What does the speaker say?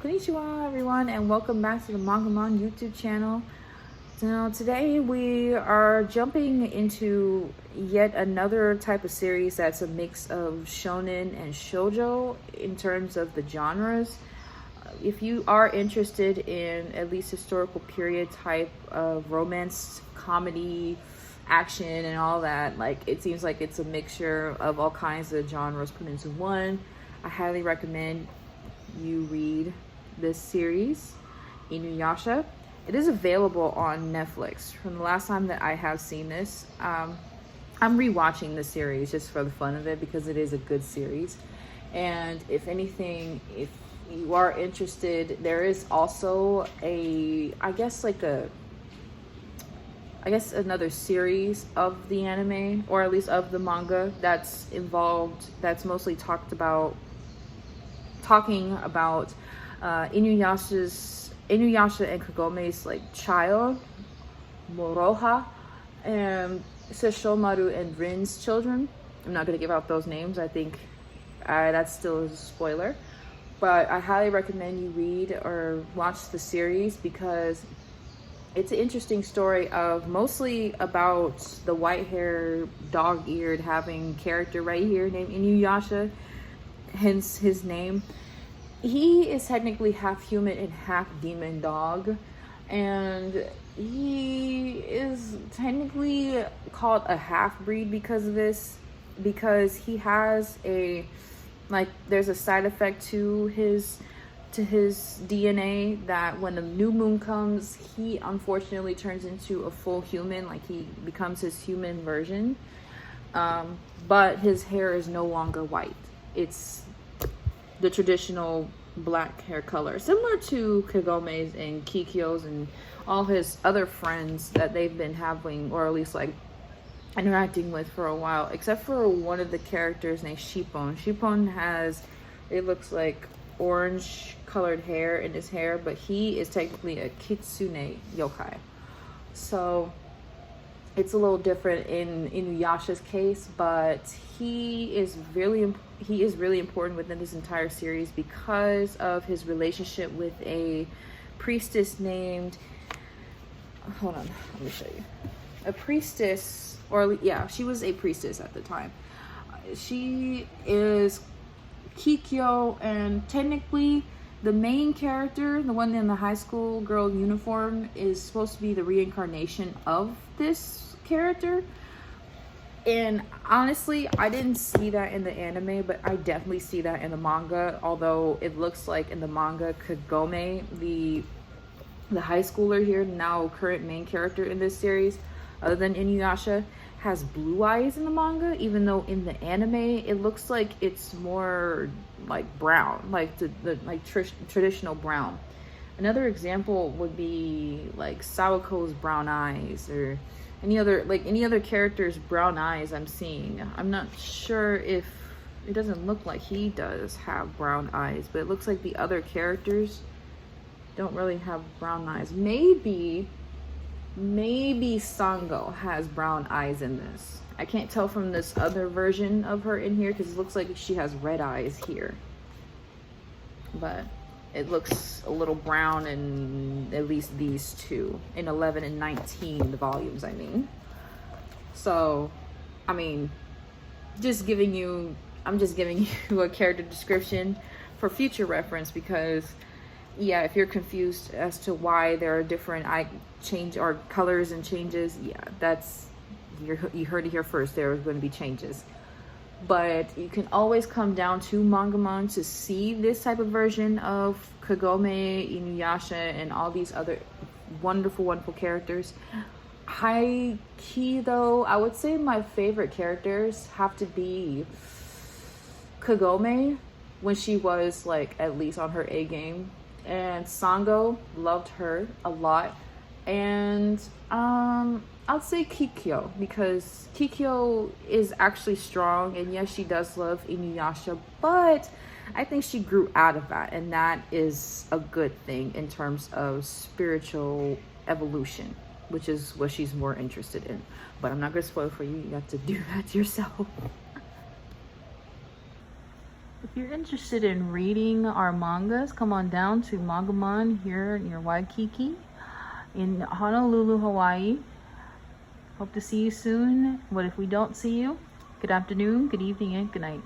Konnichiwa everyone, and welcome back to the Mangamon YouTube channel. Now today we are jumping into yet another type of series that's a mix of shonen and shoujo in terms of the genres. If you are interested in at least historical period type of romance, comedy, action and all that, like it seems like it's a mixture of all kinds of genres put into one, I highly recommend you read this series, Inuyasha. It is available on Netflix. From the last time that I have seen this, I'm rewatching the series just for the fun of it because it is a good series. And if anything, if you are interested, there is also another series of the anime, or at least of the manga, that's involved, that's mostly talking about Inuyasha and Kagome's like child, Moroha, and Sesshomaru and Rin's children. I'm not going to give out those names. I think that still is a spoiler. But I highly recommend you read or watch the series because it's an interesting story of mostly about the white-haired, dog-eared having character right here named Inuyasha, hence his name. He is technically half human and half demon dog, and he is technically called a half-breed because of this, because he has there's a side effect to his DNA that when the new moon comes, he unfortunately turns into a full human, like he becomes his human version, but his hair is no longer white. It's the traditional black hair color, similar to Kagome's and Kikyo's and all his other friends that they've been having, or at least like interacting with for a while, except for one of the characters named Shippon. Shippon has, it looks like orange colored hair in his hair, but he is technically a kitsune yokai. So it's a little different in Inuyasha's case, but he is really important within this entire series because of his relationship with a priestess named, hold on, let me show you. A priestess, she was a priestess at the time. She is Kikyo, and technically the main character, the one in the high school girl uniform, is supposed to be the reincarnation of this character. And honestly, I didn't see that in the anime, but I definitely see that in the manga, although it looks like in the manga Kagome, the high schooler here, now current main character in this series, other than Inuyasha, has blue eyes in the manga, even though in the anime it looks like it's more like brown, like traditional brown. Another example would be like Sawako's brown eyes, or any other character's brown eyes I'm seeing. I'm not sure if it doesn't look like he does have brown eyes, but it looks like the other characters don't really have brown eyes. Maybe Sango has brown eyes in this. I can't tell from this other version of her in here because it looks like she has red eyes here. But it looks a little brown in at least these two, in 11 and 19, the volumes, I mean. So, I mean, I'm just giving you a character description for future reference because, yeah, if you're confused as to why there are different change or colors and changes, yeah, that's, you heard it here first. There are going to be changes. But you can always come down to Mangamon to see this type of version of Kagome, Inuyasha, and all these other wonderful, wonderful characters. High key though, I would say my favorite characters have to be Kagome, when she was like at least on her A game, and Sango, loved her a lot, and I'd say Kikyo, because Kikyo is actually strong, and yes, she does love Inuyasha, but I think she grew out of that, and that is a good thing in terms of spiritual evolution, which is what she's more interested in. But I'm not going to spoil for you. You have to do that yourself. If you're interested in reading our mangas, come on down to Mangamon here near Waikiki in Honolulu, Hawaii. Hope to see you soon. But if we don't see you, good afternoon, good evening, and good night.